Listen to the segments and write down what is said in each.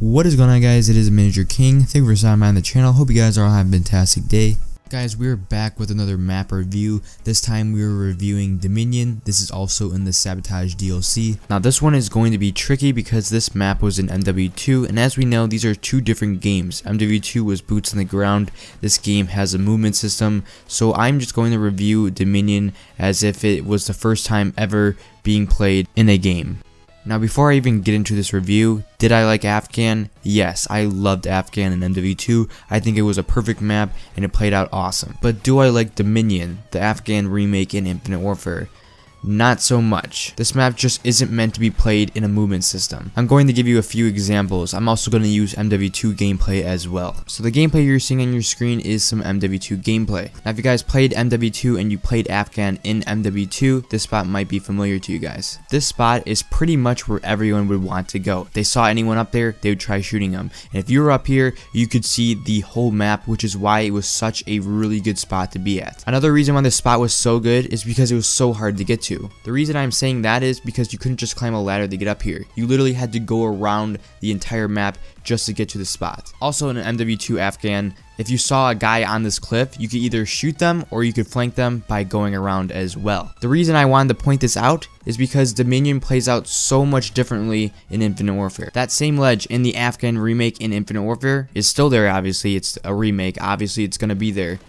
What is going on, guys? It is Manager King. Thank you for stopping by on the channel. Hope you guys are all having a fantastic day. Guys, we're back with another map review. This time we're reviewing Dominion. This is also in the Sabotage DLC. Now this one is going to be tricky because this map was in MW2, and as we know, these are two different games. MW2 was boots on the ground. This game has a movement system, so I'm just going to review Dominion as if it was the first time ever being played in a game. Now before I even get into this review, did I like Afghan? Yes, I loved Afghan in MW2. I think it was a perfect map and it played out awesome. But do I like Dominion, the Afghan remake in Infinite Warfare? Not so much. This map just isn't meant to be played in a movement system. I'm going to give you a few examples. I'm also going to use MW2 gameplay as well. So the gameplay you're seeing on your screen is some MW2 gameplay. Now if you guys played MW2 and you played Afghan in MW2, this spot might be familiar to you guys. This spot is pretty much where everyone would want to go. If they saw anyone up there, they would try shooting them. And if you were up here, you could see the whole map, which is why it was such a really good spot to be at. Another reason why this spot was so good is because it was so hard to get to. The reason I'm saying that is because you couldn't just climb a ladder to get up here. You literally had to go around the entire map just to get to the spot. Also in an MW2 Afghan, if you saw a guy on this cliff, you could either shoot them or you could flank them by going around as well. The reason I wanted to point this out is because Dominion plays out so much differently in Infinite Warfare. That same ledge in the Afghan remake in Infinite Warfare is still there. Obviously it's a remake, obviously it's going to be there.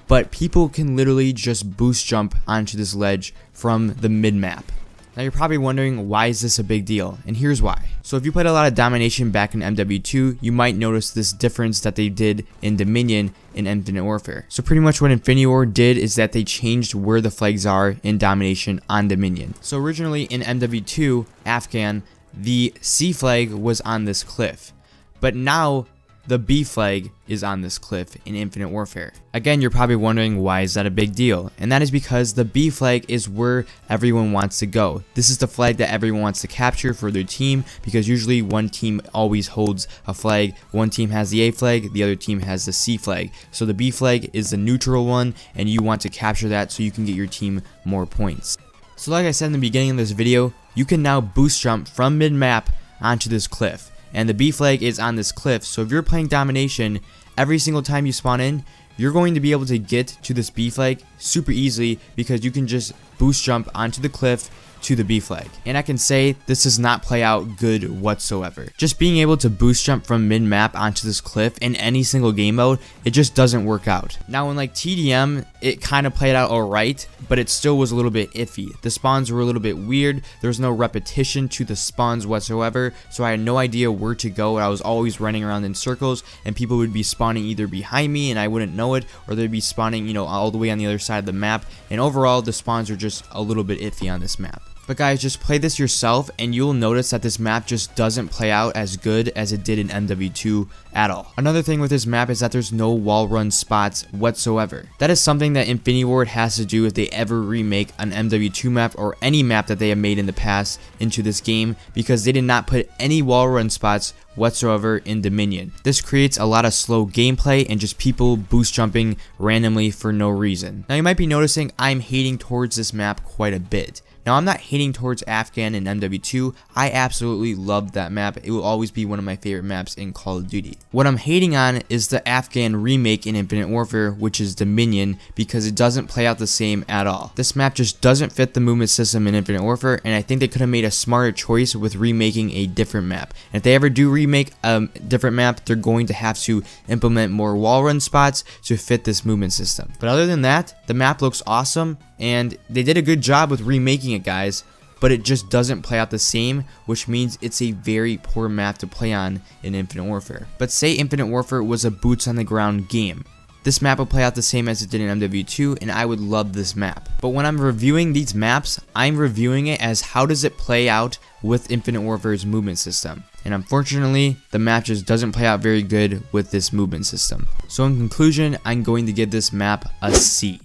But people can literally just boost jump onto this ledge from the mid-map. Now you're probably wondering, why is this a big deal? And here's why. So if you played a lot of Domination back in MW2, you might notice this difference that they did in Dominion in Infinite Warfare. So pretty much what Infinity War did is that they changed where the flags are in Domination on Dominion. So originally in MW2 Afghan, the C flag was on this cliff. But now the B flag is on this cliff in Infinite Warfare. Again, you're probably wondering, why is that a big deal? And that is because the B flag is where everyone wants to go. This is the flag that everyone wants to capture for their team, because usually one team always holds a flag. One team has the A flag, the other team has the C flag. So the B flag is the neutral one, and you want to capture that so you can get your team more points. So like I said in the beginning of this video, you can now boost jump from mid-map onto this cliff. And the B flag is on this cliff, so if you're playing Domination, every single time you spawn in, you're going to be able to get to this B flag super easily because you can just boost jump onto the cliff to the B flag. And I can say this does not play out good whatsoever. Just being able to boost jump from mid-map onto this cliff in any single game mode, it just doesn't work out. Now in like TDM, it kind of played out alright, but it still was a little bit iffy. The spawns were a little bit weird. There was no repetition to the spawns whatsoever, so I had no idea where to go. I was always running around in circles, and people would be spawning either behind me and I wouldn't know it, or they'd be spawning, you know, all the way on the other side of the map. And overall, the spawns are just a little bit iffy on this map. But guys, just play this yourself and you'll notice that this map just doesn't play out as good as it did in MW2 at all. Another thing with this map is that there's no wall run spots whatsoever. That is something that Infinity Ward has to do if they ever remake an MW2 map or any map that they have made in the past into this game, because they did not put any wall run spots whatsoever in Dominion. This creates a lot of slow gameplay and just people boost jumping randomly for no reason. Now you might be noticing I'm hating towards this map quite a bit. Now I'm not hating towards Afghan and MW2, I absolutely loved that map. It will always be one of my favorite maps in Call of Duty. What I'm hating on is the Afghan remake in Infinite Warfare, which is Dominion, because it doesn't play out the same at all. This map just doesn't fit the movement system in Infinite Warfare, and I think they could have made a smarter choice with remaking a different map. And if they ever do remake a different map, they're going to have to implement more wall run spots to fit this movement system. But other than that, the map looks awesome, and they did a good job with remaking it, guys, but it just doesn't play out the same, which means it's a very poor map to play on in Infinite Warfare. But say Infinite Warfare was a boots on the ground game. This map would play out the same as it did in MW2, and I would love this map. But when I'm reviewing these maps, I'm reviewing it as how does it play out with Infinite Warfare's movement system. And unfortunately, the map just doesn't play out very good with this movement system. So in conclusion, I'm going to give this map a C.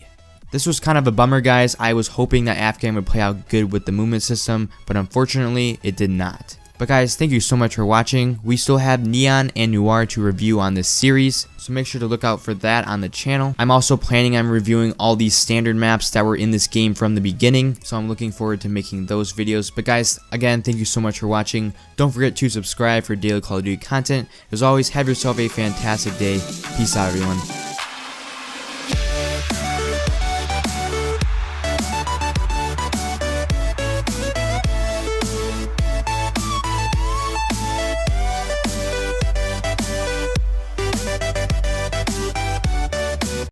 This was kind of a bummer, guys. I was hoping that Afghan would play out good with the movement system, but unfortunately, it did not. But guys, thank you so much for watching. We still have Neon and Noir to review on this series, so make sure to look out for that on the channel. I'm also planning on reviewing all these standard maps that were in this game from the beginning, so I'm looking forward to making those videos. But guys, again, thank you so much for watching. Don't forget to subscribe for daily Call of Duty content. As always, have yourself a fantastic day. Peace out, everyone.